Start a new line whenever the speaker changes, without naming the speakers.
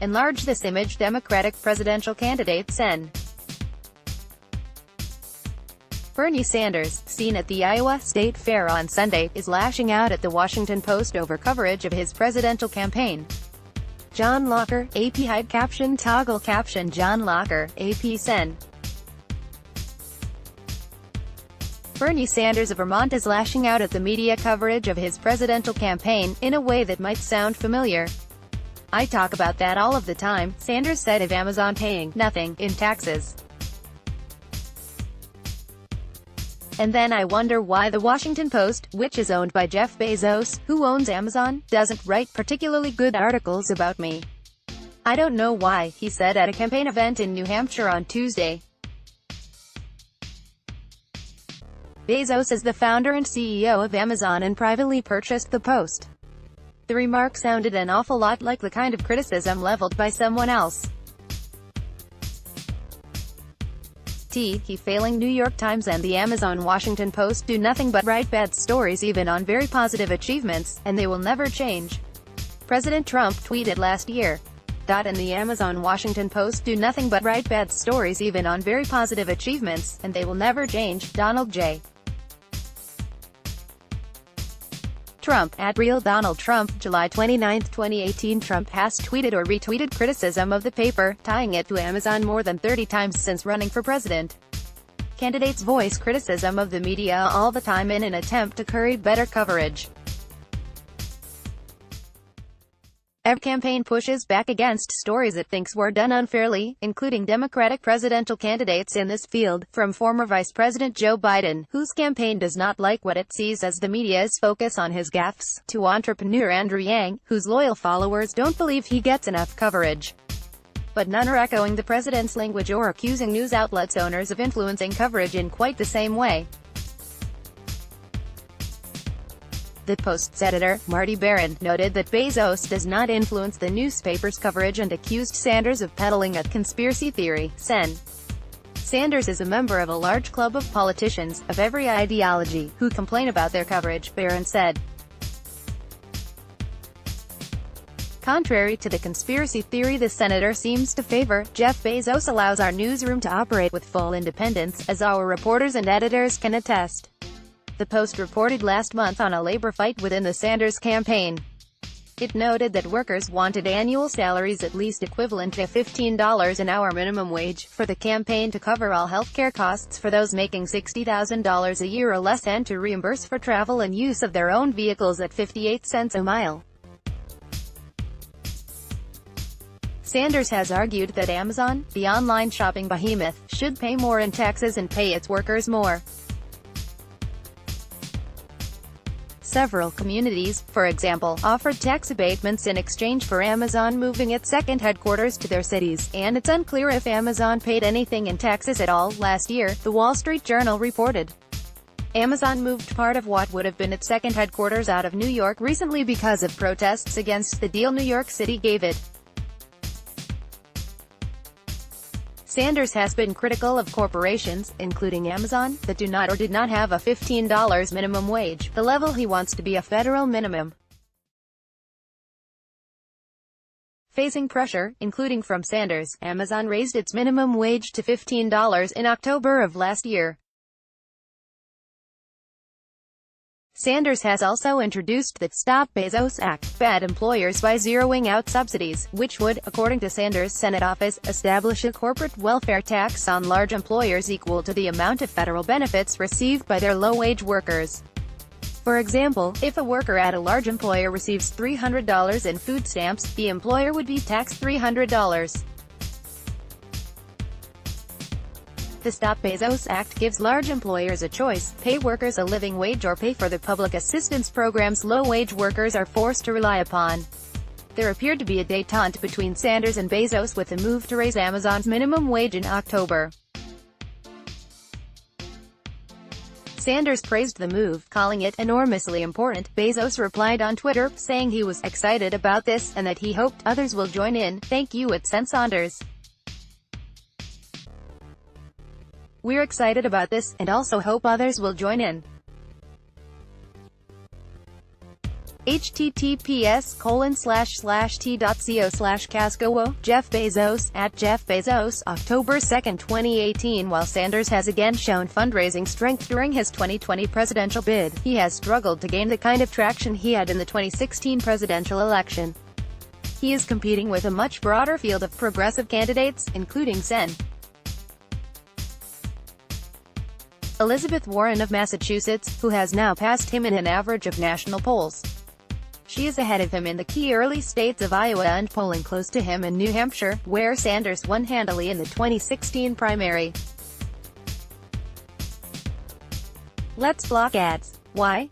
Enlarge this image. Democratic presidential candidate Sen. Bernie Sanders, seen at the Iowa State Fair on Sunday, is lashing out at the Washington Post over coverage of his presidential campaign. John Locker, AP hide caption toggle caption John Locker, AP Sen. Bernie Sanders of Vermont is lashing out at the media coverage of his presidential campaign, in a way that might sound familiar. "I talk about that all of the time," Sanders said of Amazon paying nothing in taxes. And then I wonder why the Washington Post, which is owned by Jeff Bezos, who owns Amazon, doesn't write particularly good articles about me. "I don't know why," he said at a campaign event in New Hampshire on Tuesday. Bezos is the founder and CEO of Amazon and privately purchased the Post. The remark sounded an awful lot like the kind of criticism leveled by someone else. He failing New York Times and the Amazon Washington Post do nothing but write bad stories even on very positive achievements, and they will never change. President Trump tweeted last year. And the Amazon Washington Post do nothing but write bad stories even on very positive achievements, and they will never change. Donald J. Trump, at Real Donald Trump, July 29, 2018. Trump has tweeted or retweeted criticism of the paper, tying it to Amazon more than 30 times since running for president. Candidates voice criticism of the media all the time in an attempt to curry better coverage. Every campaign pushes back against stories it thinks were done unfairly, including Democratic presidential candidates in this field, from former Vice President Joe Biden, whose campaign does not like what it sees as the media's focus on his gaffes, to entrepreneur Andrew Yang, whose loyal followers don't believe he gets enough coverage. But none are echoing the president's language or accusing news outlets' owners of influencing coverage in quite the same way. The Post's editor, Marty Baron, noted that Bezos does not influence the newspaper's coverage and accused Sanders of peddling a conspiracy theory. Sanders is a member of a large club of politicians, of every ideology, who complain about their coverage, Baron said. Contrary to the conspiracy theory the senator seems to favor, Jeff Bezos allows our newsroom to operate with full independence, as our reporters and editors can attest. The Post reported last month on a labor fight within the Sanders campaign. It noted that workers wanted annual salaries at least equivalent to $15 an hour minimum wage, for the campaign to cover all health care costs for those making $60,000 a year or less and to reimburse for travel and use of their own vehicles at 58 cents a mile. Sanders has argued that Amazon, the online shopping behemoth, should pay more in taxes and pay its workers more. Several communities, for example, offered tax abatements in exchange for Amazon moving its second headquarters to their cities, and it's unclear if Amazon paid anything in taxes at all last year, The Wall Street Journal reported. Amazon moved part of what would have been its second headquarters out of New York recently because of protests against the deal New York City gave it. Sanders has been critical of corporations, including Amazon, that do not or did not have a $15 minimum wage, the level he wants to be a federal minimum. Facing pressure, including from Sanders, Amazon raised its minimum wage to $15 in October of last year. Sanders has also introduced the Stop Bezos Act, bad employers by zeroing out subsidies, which would, according to Sanders' Senate office, establish a corporate welfare tax on large employers equal to the amount of federal benefits received by their low-wage workers. For example, if a worker at a large employer receives $300 in food stamps, the employer would be taxed $300. The Stop Bezos Act gives large employers a choice: pay workers a living wage or pay for the public assistance programs low-wage workers are forced to rely upon. There appeared to be a détente between Sanders and Bezos with the move to raise Amazon's minimum wage in October. Sanders praised the move, calling it enormously important. Bezos replied on Twitter, saying he was excited about this, and that he hoped others will join in. "Thank you @Saunders. We're excited about this, and also hope others will join in." https://t.co/cascowo, Jeff Bezos, at Jeff Bezos, October 2, 2018. While Sanders has again shown fundraising strength during his 2020 presidential bid, he has struggled to gain the kind of traction he had in the 2016 presidential election. He is competing with a much broader field of progressive candidates, including Sen. Elizabeth Warren of Massachusetts, who has now passed him in an average of national polls. She is ahead of him in the key early states of Iowa and polling close to him in New Hampshire, where Sanders won handily in the 2016 primary. Let's block ads. Why?